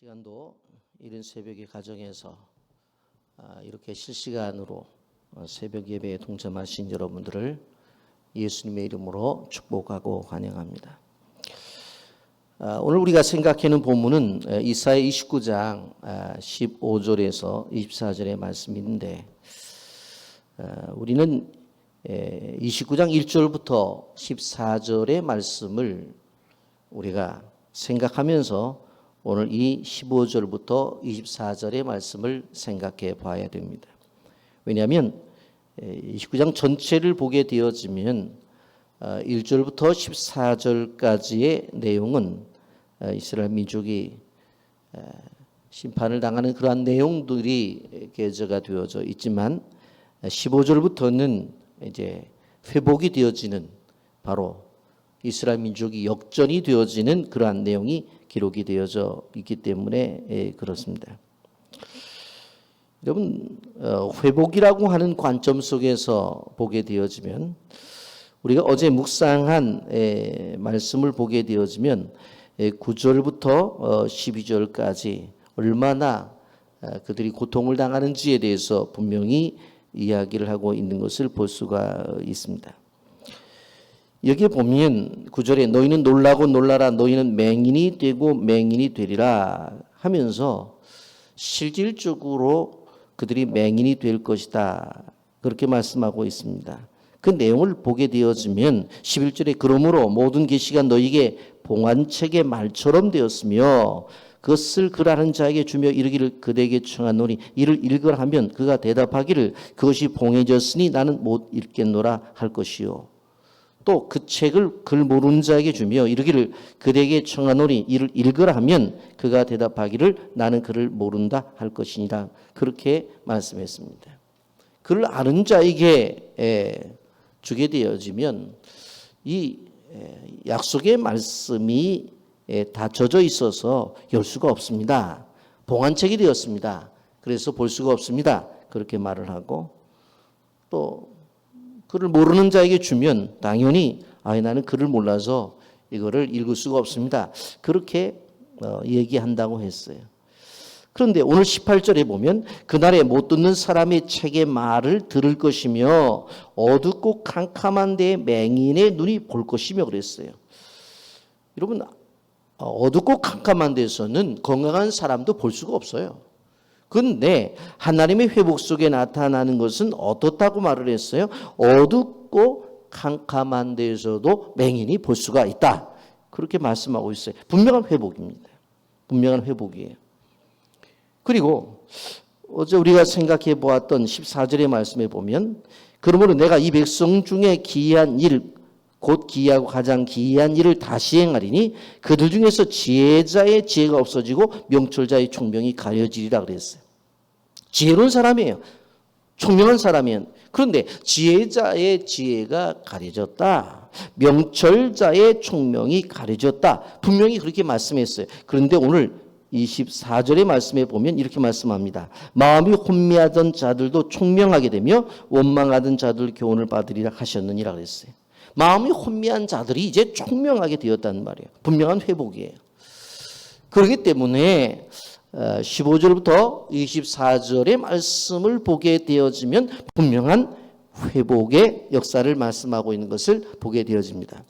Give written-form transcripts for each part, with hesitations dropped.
시간도 이른 새벽의 가정에서 이렇게 실시간으로 새벽 예배에 동참하신 여러분들을 예수님의 이름으로 축복하고 환영합니다. 오늘 우리가 생각하는 본문은 이사야 29장 15절에서 24절의 말씀인데, 우리는 29장 1절부터 14절의 말씀을 우리가 생각하면서 오늘 이 15절부터 24절의 말씀을 생각해 봐야 됩니다. 왜냐하면 29장 전체를 보게 되어지면 1절부터 14절까지의 내용은 이스라엘 민족이 심판을 당하는 그러한 내용들이 게재가 되어져 있지만 15절부터는 이제 회복이 되어지는, 바로 이스라엘 민족이 역전이 되어지는 그러한 내용이 기록이 되어져 있기 때문에 그렇습니다. 여러분, 회복이라고 하는 관점 속에서 보게 되어지면, 우리가 어제 묵상한 말씀을 보게 되어지면 9절부터 12절까지 얼마나 그들이 고통을 당하는지에 대해서 분명히 이야기를 하고 있는 것을 볼 수가 있습니다. 여기에 보면 9절에 너희는 놀라고 놀라라, 너희는 맹인이 되고 맹인이 되리라 하면서 실질적으로 그들이 맹인이 될 것이다, 그렇게 말씀하고 있습니다. 그 내용을 보게 되어지면 11절에 그러므로 모든 계시가 너희에게 봉안책의 말처럼 되었으며 그것을 글하는 자에게 주며 이르기를 그대에게 청하노니 이를 읽으라 하면 그가 대답하기를 그것이 봉해졌으니 나는 못 읽겠노라 할 것이요. 또 그 책을 글 모르는 자에게 주며 이르기를 그대에게 청하노니 이를 읽으라 하면 그가 대답하기를 나는 그를 모른다 할 것이니라, 그렇게 말씀했습니다. 그를 아는 자에게 주게 되어지면 이 약속의 말씀이 다 젖어 있어서 열 수가 없습니다. 봉안책이 되었습니다. 그래서 볼 수가 없습니다. 그렇게 말을 하고, 또 그를 모르는 자에게 주면 당연히 나는 그를 몰라서 이거를 읽을 수가 없습니다, 그렇게 얘기한다고 했어요. 그런데 오늘 18절에 보면 그날에 못 듣는 사람의 책의 말을 들을 것이며 어둡고 캄캄한 데에 맹인의 눈이 볼 것이며 그랬어요. 여러분, 어둡고 캄캄한 데서는 건강한 사람도 볼 수가 없어요. 그런데 하나님의 회복 속에 나타나는 것은 어떻다고 말을 했어요? 어둡고 캄캄한 데에서도 맹인이 볼 수가 있다, 그렇게 말씀하고 있어요. 분명한 회복입니다. 분명한 회복이에요. 그리고 어제 우리가 생각해 보았던 14절의 말씀에 보면 그러므로 내가 이 백성 중에 기이한 일, 곧 기이하고 가장 기이한 일을 다시 행하리니 그들 중에서 지혜자의 지혜가 없어지고 명철자의 총명이 가려지리라 그랬어요. 지혜로운 사람이에요. 총명한 사람이에요. 그런데 지혜자의 지혜가 가려졌다, 명철자의 총명이 가려졌다, 분명히 그렇게 말씀했어요. 그런데 오늘 24절의 말씀에 보면 이렇게 말씀합니다. 마음이 혼미하던 자들도 총명하게 되며 원망하던 자들 교훈을 받으리라 하셨느니라 그랬어요. 마음이 혼미한 자들이 이제 총명하게 되었다는 말이에요. 분명한 회복이에요. 그렇기 때문에 15절부터 24절의 말씀을 보게 되어지면 분명한 회복의 역사를 말씀하고 있는 것을 보게 되어집니다.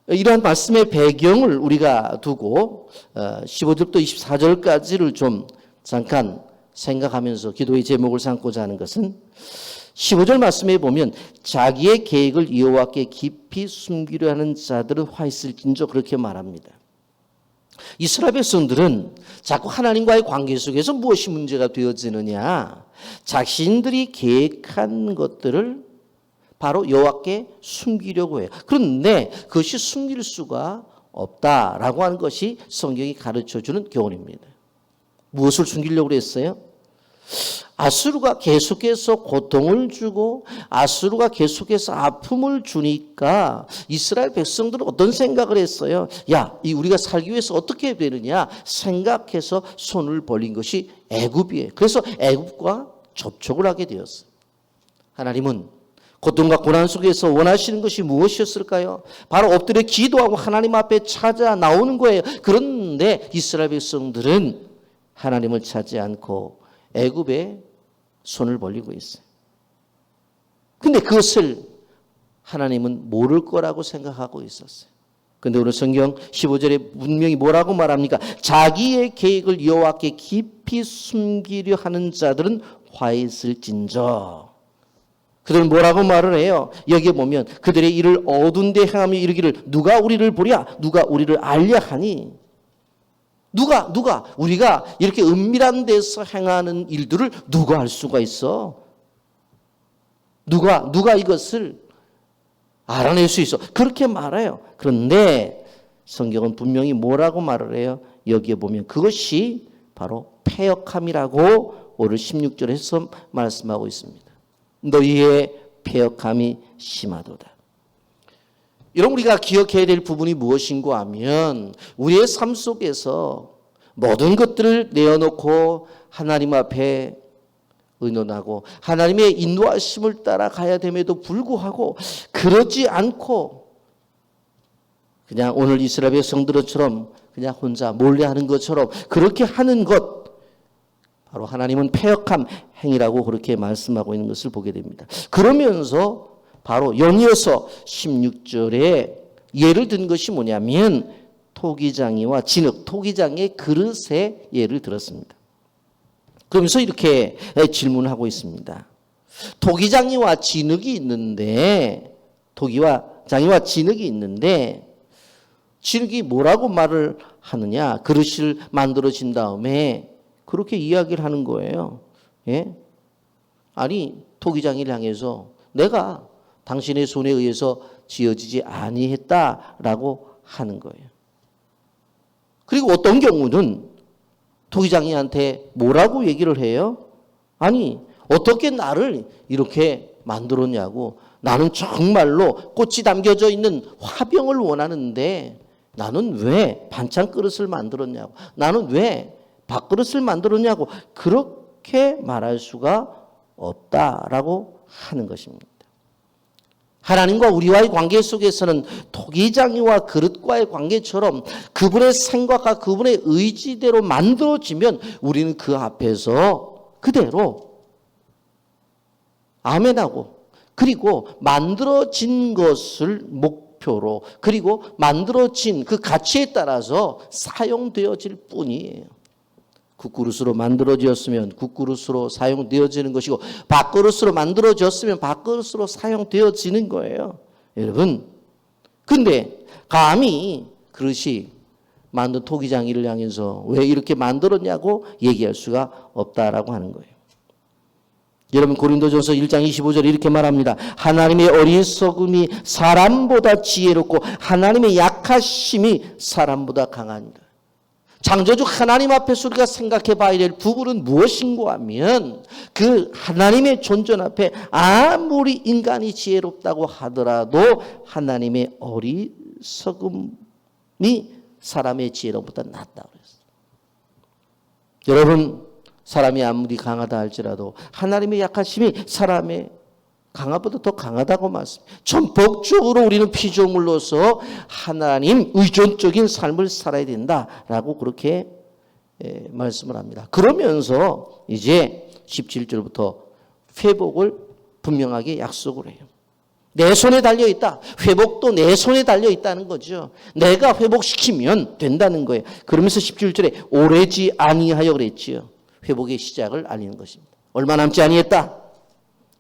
이러한 말씀의 배경을 우리가 두고 15절부터 24절까지를 좀 잠깐 생각하면서 기도의 제목을 삼고자 하는 것은, 15절 말씀에 보면 자기의 계획을 여호와께 깊이 숨기려 하는 자들은 화 있을진저, 그렇게 말합니다. 이스라엘 백성들은 자꾸 하나님과의 관계 속에서 무엇이 문제가 되어지느냐, 자신들이 계획한 것들을 바로 여호와께 숨기려고 해요. 그런데 그것이 숨길 수가 없다라고 하는 것이 성경이 가르쳐주는 교훈입니다. 무엇을 숨기려고 했어요? 아수르가 계속해서 고통을 주고 아수르가 계속해서 아픔을 주니까 이스라엘 백성들은 어떤 생각을 했어요? 우리가 살기 위해서 어떻게 해야 되느냐 생각해서 손을 벌린 것이 애굽이에요. 그래서 애굽과 접촉을 하게 되었어요. 하나님은 고통과 고난 속에서 원하시는 것이 무엇이었을까요? 바로 엎드려 기도하고 하나님 앞에 찾아 나오는 거예요. 그런 그런데 이스라엘 백성들은 하나님을 찾지 않고 애굽에 손을 벌리고 있어요. 근데 그것을 하나님은 모를 거라고 생각하고 있었어요. 근데 오늘 성경 15절에 분명히 뭐라고 말합니까? 자기의 계획을 여호와께 깊이 숨기려 하는 자들은 화있을진저. 그들은 뭐라고 말을 해요? 여기에 보면 그들의 일을 어두운 데 행하며 이르기를 누가 우리를 보랴? 누가 우리를 알랴 하니? 누가 우리가 이렇게 은밀한 데서 행하는 일들을 누가 알 수가 있어? 누가 이것을 알아낼 수 있어? 그렇게 말해요. 그런데 성경은 분명히 뭐라고 말을 해요? 여기에 보면 그것이 바로 패역함이라고 오늘 16절에서 말씀하고 있습니다. 너희의 패역함이 심하도다. 이런 우리가 기억해야 될 부분이 무엇인가 하면 우리의 삶 속에서 모든 것들을 내어놓고 하나님 앞에 의논하고 하나님의 인도하심을 따라가야 됨에도 불구하고 그러지 않고 그냥 오늘 이스라엘 백성들처럼 그냥 혼자 몰래 하는 것처럼 그렇게 하는 것, 바로 하나님은 패역함 행위라고 그렇게 말씀하고 있는 것을 보게 됩니다. 그러면서 바로 연이어서 16절에 예를 든 것이 뭐냐면 토기장이와 진흙, 토기장의 그릇의 예를 들었습니다. 그러면서 이렇게 질문하고 있습니다. 토기장이와 진흙이 있는데, 토기장이와 진흙이 있는데 진흙이 뭐라고 말을 하느냐? 그릇을 만들어진 다음에 그렇게 이야기를 하는 거예요. 예? 아니 토기장이를 향해서 내가 당신의 손에 의해서 지어지지 아니했다라고 하는 거예요. 그리고 어떤 경우는 토기장이한테 뭐라고 얘기를 해요? 아니 어떻게 나를 이렇게 만들었냐고. 나는 정말로 꽃이 담겨져 있는 화병을 원하는데 나는 왜 반찬 그릇을 만들었냐고. 나는 왜 밥그릇을 만들었냐고. 그렇게 말할 수가 없다라고 하는 것입니다. 하나님과 우리와의 관계 속에서는 토기장이와 그릇과의 관계처럼 그분의 생각과 그분의 의지대로 만들어지면 우리는 그 앞에서 그대로 아멘하고, 그리고 만들어진 것을 목표로, 그리고 만들어진 그 가치에 따라서 사용되어질 뿐이에요. 국그릇으로 만들어졌으면 국그릇으로 사용되어지는 것이고, 밥그릇으로 만들어졌으면 밥그릇으로 사용되어지는 거예요. 여러분, 근데 감히 그릇이 만든 토기장이를 향해서 왜 이렇게 만들었냐고 얘기할 수가 없다라고 하는 거예요. 여러분, 고린도전서 1장 25절에 이렇게 말합니다. 하나님의 어리석음이 사람보다 지혜롭고 하나님의 약하심이 사람보다 강하니라. 창조주 하나님 앞에서 우리가 생각해 봐야 될 부분은 무엇인가 하면 그 하나님의 존전 앞에 아무리 인간이 지혜롭다고 하더라도 하나님의 어리석음이 사람의 지혜로보다 낫다고 그랬어요. 여러분, 사람이 아무리 강하다 할지라도 하나님의 약하심이 사람의 강화보다 더 강하다고 말씀합니다. 전폭적으로 우리는 피조물로서 하나님 의존적인 삶을 살아야 된다라고 그렇게 말씀을 합니다. 그러면서 이제 17절부터 회복을 분명하게 약속을 해요. 내 손에 달려있다. 회복도 내 손에 달려있다는 거죠. 내가 회복시키면 된다는 거예요. 그러면서 17절에 오래지 아니하여 그랬지요. 회복의 시작을 알리는 것입니다. 얼마 남지 아니했다.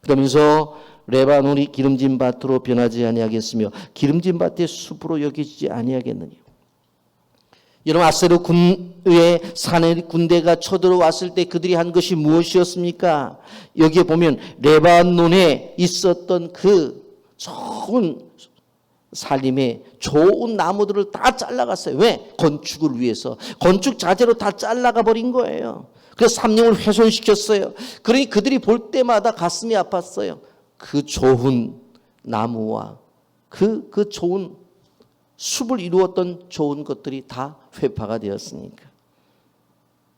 그러면서 레바논이 기름진 밭으로 변하지 아니하겠으며 기름진 밭의 숲으로 여겨지지 아니하겠느냐. 여러분, 아세르 군의 산에 군대가 쳐들어왔을 때 그들이 한 것이 무엇이었습니까? 여기에 보면 레바논에 있었던 그 좋은 살림에 좋은 나무들을 다 잘라갔어요. 왜? 건축을 위해서. 건축 자재로 다 잘라가 버린 거예요. 그래서 삼령을 훼손시켰어요. 그러니 그들이 볼 때마다 가슴이 아팠어요. 그 좋은 나무와 그 좋은 숲을 이루었던 좋은 것들이 다 회파가 되었으니까.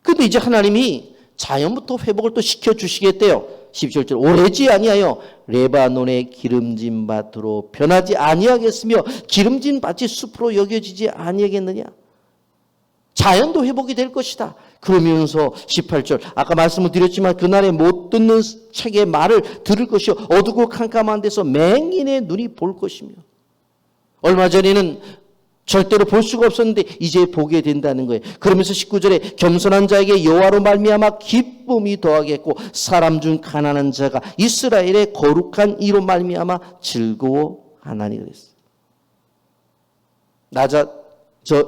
그런데 이제 하나님이 자연부터 회복을 또 시켜주시겠대요. 17절 오래지 아니하여 레바논의 기름진 밭으로 변하지 아니하겠으며 기름진 밭이 숲으로 여겨지지 아니하겠느냐. 자연도 회복이 될 것이다. 그러면서 18절 아까 말씀을 드렸지만 그날에 못 듣는 책의 말을 들을 것이요 어두고 캄캄한 데서 맹인의 눈이 볼 것이며 얼마 전에는 절대로 볼 수가 없었는데 이제 보게 된다는 거예요. 그러면서 19절에 겸손한 자에게 여호와로 말미암아 기쁨이 더하겠고 사람 중 가난한 자가 이스라엘의 거룩한 이로 말미암아 즐거워하나니 그랬어요. 낮아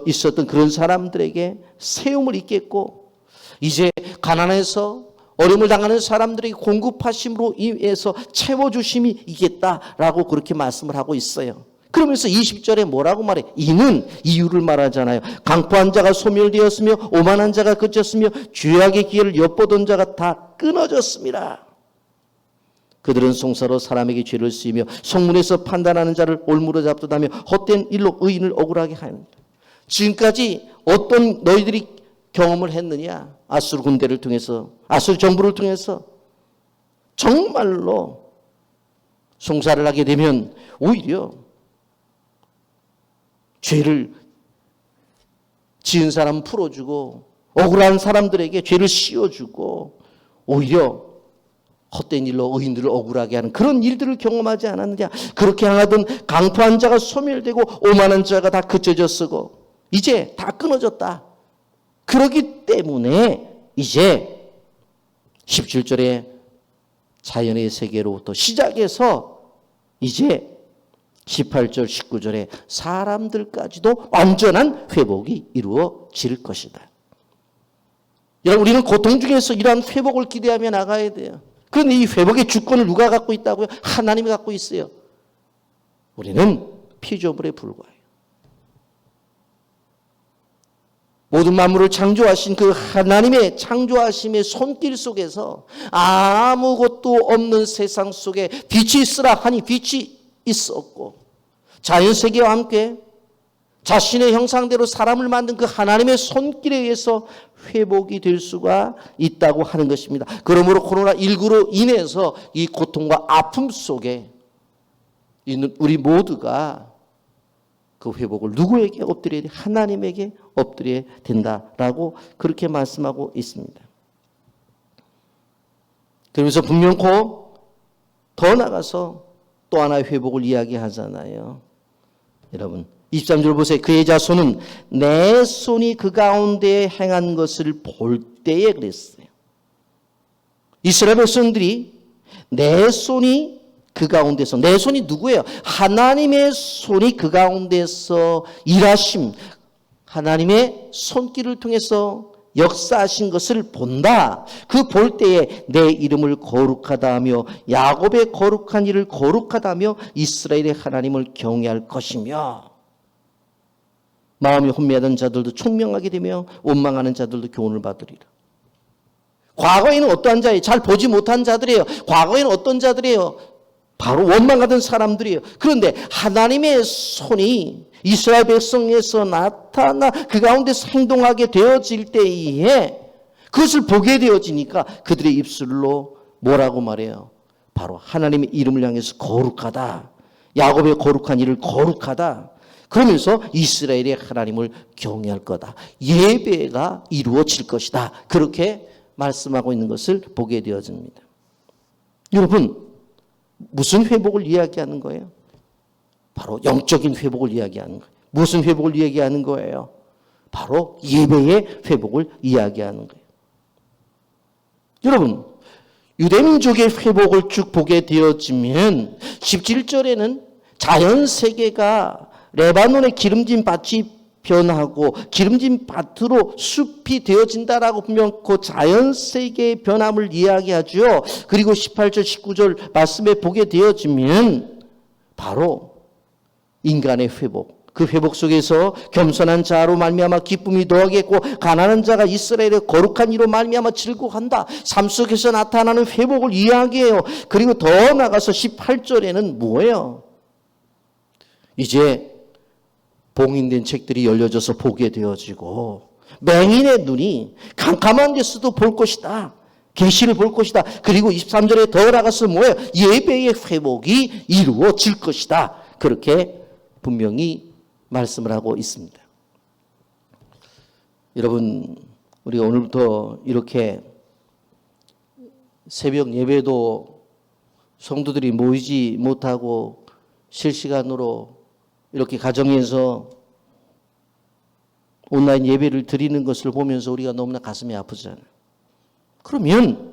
있었던 그런 사람들에게 세움을 입겠고 이제 가난해서 어려움을 당하는 사람들에게 공급하심으로 인해서 채워주심이 있겠다라고 그렇게 말씀을 하고 있어요. 그러면서 20절에 뭐라고 말해? 이는 이유를 말하잖아요. 강포한 자가 소멸되었으며 오만한 자가 그쳤으며 죄악의 기회를 엿보던 자가 다 끊어졌습니다. 그들은 송사로 사람에게 죄를 쓰이며 성문에서 판단하는 자를 올무로 잡듯하며 헛된 일로 의인을 억울하게 하는. 지금까지 어떤 너희들이 경험을 했느냐? 아수르 군대를 통해서, 아수르 정부를 통해서 정말로 송사를 하게 되면 오히려 죄를 지은 사람은 풀어주고 억울한 사람들에게 죄를 씌워주고 오히려 헛된 일로 의인들을 억울하게 하는 그런 일들을 경험하지 않았느냐. 그렇게 하던 강포한 자가 소멸되고 오만한 자가 다 그쳐졌고 이제 다 끊어졌다. 그렇기 때문에 이제 17절에 자연의 세계로부터 시작해서 이제 18절 19절에 사람들까지도 완전한 회복이 이루어질 것이다. 여러분 우리는 고통 중에서 이러한 회복을 기대하며 나가야 돼요. 그런데 이 회복의 주권을 누가 갖고 있다고요? 하나님이 갖고 있어요. 우리는 피조물에 불과해요. 모든 만물을 창조하신 그 하나님의 창조하심의 손길 속에서 아무것도 없는 세상 속에 빛이 있으라 하니 빛이 있었고 자연세계와 함께 자신의 형상대로 사람을 만든 그 하나님의 손길에 의해서 회복이 될 수가 있다고 하는 것입니다. 그러므로 코로나19로 인해서 이 고통과 아픔 속에 있는 우리 모두가 그 회복을 누구에게 엎드려야 돼? 하나님에게 엎드려야 된다라고 그렇게 말씀하고 있습니다. 그러면서 분명코 더 나가서 또 하나의 회복을 이야기하잖아요. 여러분 23절 보세요. 그의 자손은 내 손이 그 가운데 행한 것을 볼 때에 그랬어요. 이스라엘 백성들이 내 손이 그 가운데서, 내 손이 누구예요? 하나님의 손이 그 가운데서 일하심, 하나님의 손길을 통해서 역사하신 것을 본다. 그 볼 때에 내 이름을 거룩하다 하며 야곱의 거룩한 일을 거룩하다 하며 이스라엘의 하나님을 경외할 것이며 마음이 혼미하던 자들도 총명하게 되며 원망하는 자들도 교훈을 받으리라. 과거에는 어떠한 자예요? 잘 보지 못한 자들이에요. 과거에는 어떤 자들이에요? 바로 원망하던 사람들이에요. 그런데 하나님의 손이 이스라엘 백성에서 나타나 그 가운데서 행동하게 되어질 때에 그것을 보게 되어지니까 그들의 입술로 뭐라고 말해요? 바로 하나님의 이름을 향해서 거룩하다. 야곱의 거룩한 일을 거룩하다. 그러면서 이스라엘의 하나님을 경외할 거다. 예배가 이루어질 것이다. 그렇게 말씀하고 있는 것을 보게 되어집니다. 여러분 무슨 회복을 이야기하는 거예요? 바로 영적인 회복을 이야기하는 거예요. 무슨 회복을 이야기하는 거예요? 바로 예배의 회복을 이야기하는 거예요. 여러분 유대민족의 회복을 쭉 보게 되어지면 17절에는 자연세계가 레바논의 기름진 밭이 변하고 기름진 밭으로 숲이 되어진다라고 보면 그 자연세계의 변함을 이야기하죠. 그리고 18절 19절 말씀에 보게 되어지면 바로 인간의 회복, 그 회복 속에서 겸손한 자로 말미암아 기쁨이 더하겠고 가난한 자가 이스라엘의 거룩한 이로 말미암아 즐거워한다. 삶 속에서 나타나는 회복을 이야기해요. 그리고 더 나가서 18절에는 뭐예요? 이제 봉인된 책들이 열려져서 보게 되어지고 맹인의 눈이 캄캄한 데서도 볼 것이다. 계시를 볼 것이다. 그리고 23절에 더 나가서 뭐예요? 예배의 회복이 이루어질 것이다. 그렇게 분명히 말씀을 하고 있습니다. 여러분, 우리 오늘부터 이렇게 새벽 예배도 성도들이 모이지 못하고 실시간으로 이렇게 가정에서 온라인 예배를 드리는 것을 보면서 우리가 너무나 가슴이 아프잖아요. 그러면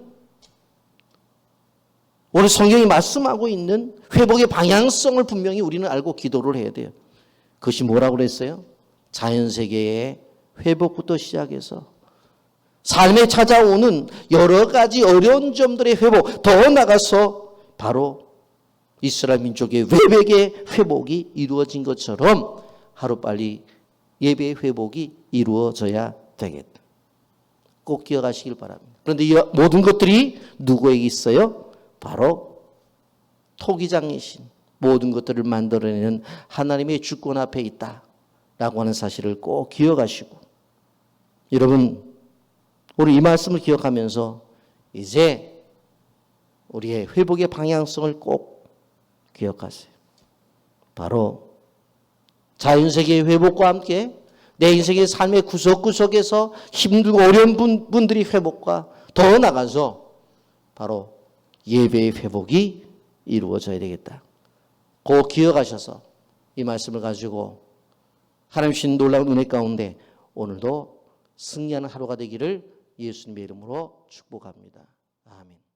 오늘 성경이 말씀하고 있는 회복의 방향성을 분명히 우리는 알고 기도를 해야 돼요. 그것이 뭐라고 그랬어요? 자연세계의 회복부터 시작해서 삶에 찾아오는 여러 가지 어려운 점들의 회복, 더 나아가서 바로 이스라엘 민족의 외백의 회복이 이루어진 것처럼 하루빨리 예배의 회복이 이루어져야 되겠다. 꼭 기억하시길 바랍니다. 그런데 이 모든 것들이 누구에게 있어요? 바로 토기장이신 모든 것들을 만들어내는 하나님의 주권 앞에 있다라고 하는 사실을 꼭 기억하시고, 여러분 우리 이 말씀을 기억하면서 이제 우리의 회복의 방향성을 꼭 기억하세요. 바로 자연세계의 회복과 함께 내 인생의 삶의 구석구석에서 힘들고 어려운 분들이 회복과 더 나가서 바로 예배의 회복이 이루어져야 되겠다. 꼭 기억하셔서 이 말씀을 가지고 하나님 주신 놀라운 은혜 가운데 오늘도 승리하는 하루가 되기를 예수님의 이름으로 축복합니다. 아멘.